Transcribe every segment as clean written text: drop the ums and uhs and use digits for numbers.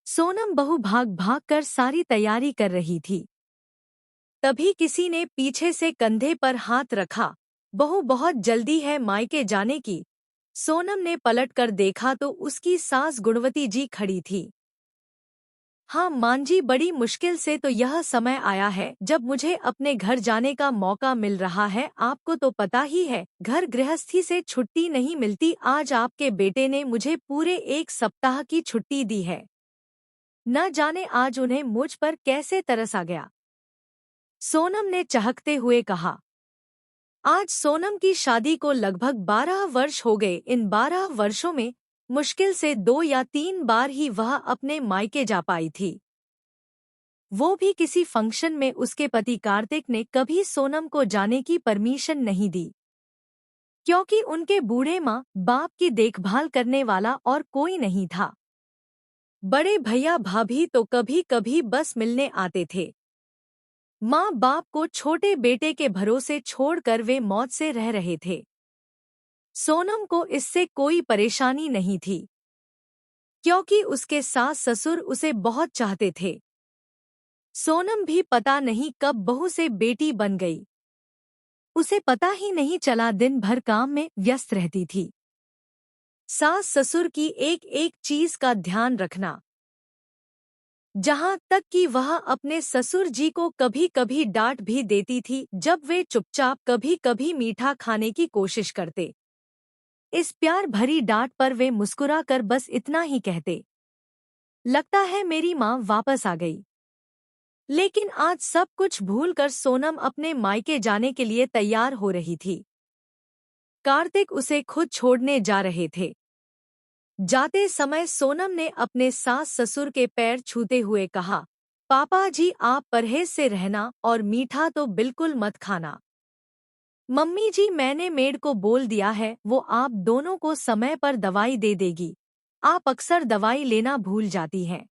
सोनम बहू भाग भाग कर सारी तैयारी कर रही थी। तभी किसी ने पीछे से कंधे पर हाथ रखा। बहू बहुत जल्दी है मायके जाने की। सोनम ने पलटकर देखा तो उसकी सास गुणवती जी खड़ी थी। हाँ मां जी, बड़ी मुश्किल से तो यह समय आया है जब मुझे अपने घर जाने का मौका मिल रहा है। आपको तो पता ही है, घर गृहस्थी से छुट्टी नहीं मिलती। आज आपके बेटे ने मुझे पूरे 1 सप्ताह की छुट्टी दी है। न जाने आज उन्हें मुझ पर कैसे तरस आ गया। सोनम ने चहकते हुए कहा। आज सोनम की शादी को लगभग 12 वर्ष हो गए। इन 12 वर्षों में मुश्किल से 2 या 3 बार ही वह अपने मायके जा पाई थी। वो भी किसी फंक्शन में। उसके पति कार्तिक ने कभी सोनम को जाने की परमिशन नहीं दी, क्योंकि उनके बूढ़े माँ बाप की देखभाल करने वाला और कोई नहीं था। बड़े भैया भाभी तो कभी कभी बस मिलने आते थे। माँ बाप को छोटे बेटे के भरोसे छोड़कर वे मौत से रह रहे थे। सोनम को इससे कोई परेशानी नहीं थी, क्योंकि उसके सास ससुर उसे बहुत चाहते थे। सोनम भी पता नहीं कब बहू से बेटी बन गई। उसे पता ही नहीं चला, दिन भर काम में व्यस्त रहती थी। सास ससुर की एक एक चीज का ध्यान रखना, जहां तक कि वह अपने ससुर जी को कभी कभी डांट भी देती थी जब वे चुपचाप कभी कभी मीठा खाने की कोशिश करते। इस प्यार भरी डांट पर वे मुस्कुरा कर बस इतना ही कहते, लगता है मेरी माँ वापस आ गई। लेकिन आज सब कुछ भूलकर सोनम अपने मायके जाने के लिए तैयार हो रही थी। कार्तिक उसे खुद छोड़ने जा रहे थे। जाते समय सोनम ने अपने सास ससुर के पैर छूते हुए कहा, पापा जी आप परहेज से रहना और मीठा तो बिल्कुल मत खाना। मम्मी जी मैंने मेड को बोल दिया है, वो आप दोनों को समय पर दवाई दे देगी। आप अक्सर दवाई लेना भूल जाती हैं।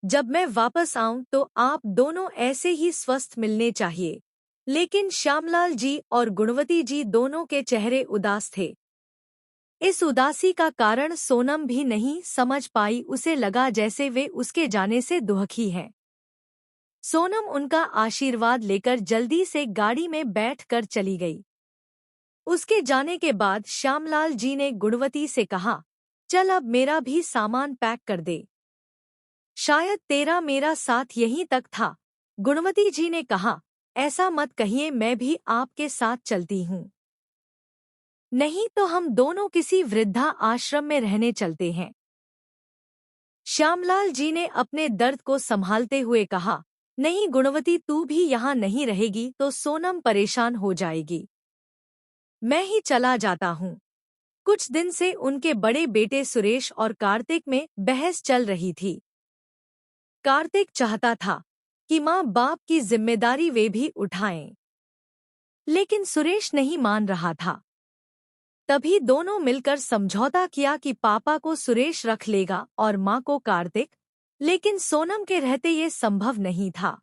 जब मैं वापस आऊं तो आप दोनों ऐसे ही स्वस्थ मिलने चाहिए। लेकिन श्यामलाल जी और गुणवती जी दोनों के चेहरे उदास थे। इस उदासी का कारण सोनम भी नहीं समझ पाई। उसे लगा जैसे वे उसके जाने से दुखी हैं। सोनम उनका आशीर्वाद लेकर जल्दी से गाड़ी में बैठकर चली गई। उसके जाने के बाद श्यामलाल जी ने गुणवती से कहा, चल अब मेरा भी सामान पैक कर दे। शायद तेरा मेरा साथ यहीं तक था। गुणवती जी ने कहा, ऐसा मत कहिए, मैं भी आपके साथ चलती हूँ। नहीं तो हम दोनों किसी वृद्धा आश्रम में रहने चलते हैं। श्यामलाल जी ने अपने दर्द को संभालते हुए कहा, नहीं गुणवती, तू भी यहाँ नहीं रहेगी तो सोनम परेशान हो जाएगी। मैं ही चला जाता हूँ। कुछ दिन से उनके बड़े बेटे सुरेश और कार्तिक में बहस चल रही थी। कार्तिक चाहता था कि माँ बाप की जिम्मेदारी वे भी उठाएं, लेकिन सुरेश नहीं मान रहा था। तभी दोनों मिलकर समझौता किया कि पापा को सुरेश रख लेगा और माँ को कार्तिक। लेकिन सोनम के रहते ये संभव नहीं था।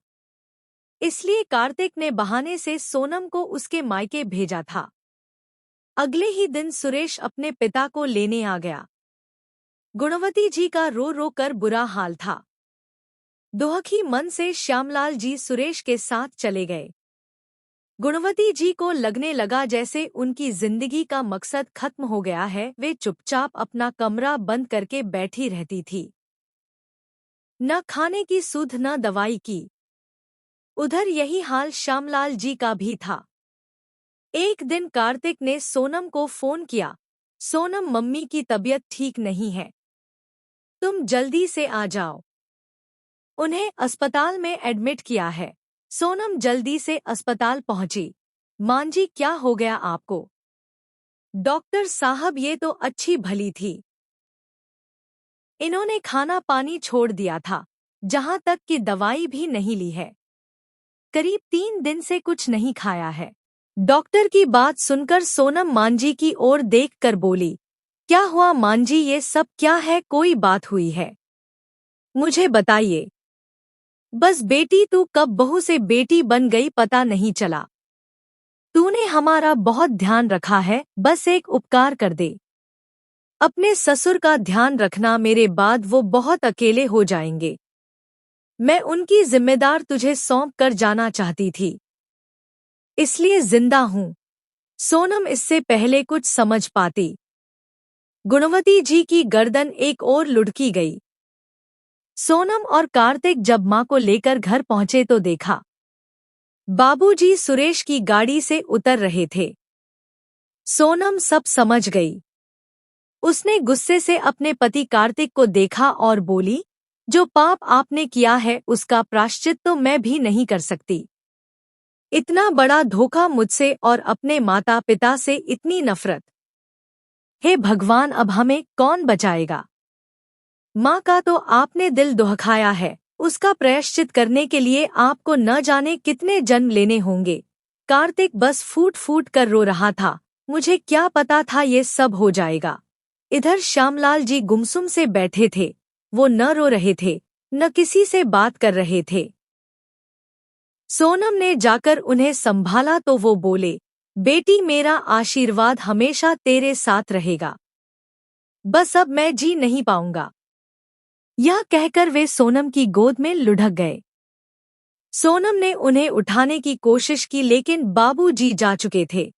इसलिए कार्तिक ने बहाने से सोनम को उसके मायके भेजा था। अगले ही दिन सुरेश अपने पिता को लेने आ गया। गुणवती जी का रो रो कर बुरा हाल था। दुखी मन से श्यामलाल जी सुरेश के साथ चले गए। गुणवती जी को लगने लगा जैसे उनकी जिंदगी का मकसद खत्म हो गया है। वे चुपचाप अपना कमरा बंद करके बैठी रहती थी। न खाने की सुध न दवाई की। उधर यही हाल श्यामलाल जी का भी था। एक दिन कार्तिक ने सोनम को फोन किया, सोनम मम्मी की तबीयत ठीक नहीं है, तुम जल्दी से आ जाओ। उन्हें अस्पताल में एडमिट किया है। सोनम जल्दी से अस्पताल पहुंची। मां जी क्या हो गया आपको? डॉक्टर साहब ये तो अच्छी भली थी, इन्होंने खाना पानी छोड़ दिया था, जहां तक कि दवाई भी नहीं ली है। करीब 3 दिन से कुछ नहीं खाया है। डॉक्टर की बात सुनकर सोनम मांझी की ओर देखकर बोली, क्या हुआ मांझी, ये सब क्या है? कोई बात हुई है? मुझे बताइए। बस बेटी, तू कब बहू से बेटी बन गई पता नहीं चला। तूने हमारा बहुत ध्यान रखा है, बस एक उपकार कर दे। अपने ससुर का ध्यान रखना, मेरे बाद वो बहुत अकेले हो जाएंगे। मैं उनकी जिम्मेदार तुझे सौंप कर जाना चाहती थी, इसलिए जिंदा हूं। सोनम इससे पहले कुछ समझ पाती, गुणवती जी की गर्दन एक ओर लुढ़की गई। सोनम और कार्तिक जब मां को लेकर घर पहुंचे तो देखा बाबूजी सुरेश की गाड़ी से उतर रहे थे। सोनम सब समझ गई। उसने गुस्से से अपने पति कार्तिक को देखा और बोली, जो पाप आपने किया है उसका प्रायश्चित तो मैं भी नहीं कर सकती। इतना बड़ा धोखा मुझसे और अपने माता पिता से, इतनी नफरत। हे भगवान, अब हमें कौन बचाएगा? माँ का तो आपने दिल दुखाया है, उसका प्रायश्चित करने के लिए आपको न जाने कितने जन्म लेने होंगे। कार्तिक बस फूट फूट कर रो रहा था, मुझे क्या पता था ये सब हो जाएगा। इधर श्यामलाल जी गुमसुम से बैठे थे, वो न रो रहे थे, न किसी से बात कर रहे थे। सोनम ने जाकर उन्हें संभाला तो वो बोले, बेटी मेरा आशीर्वाद हमेशा तेरे साथ रहेगा, बस अब मैं जी नहीं पाऊंगा। यह कहकर वे सोनम की गोद में लुढ़क गए। सोनम ने उन्हें उठाने की कोशिश की लेकिन बाबूजी जा चुके थे।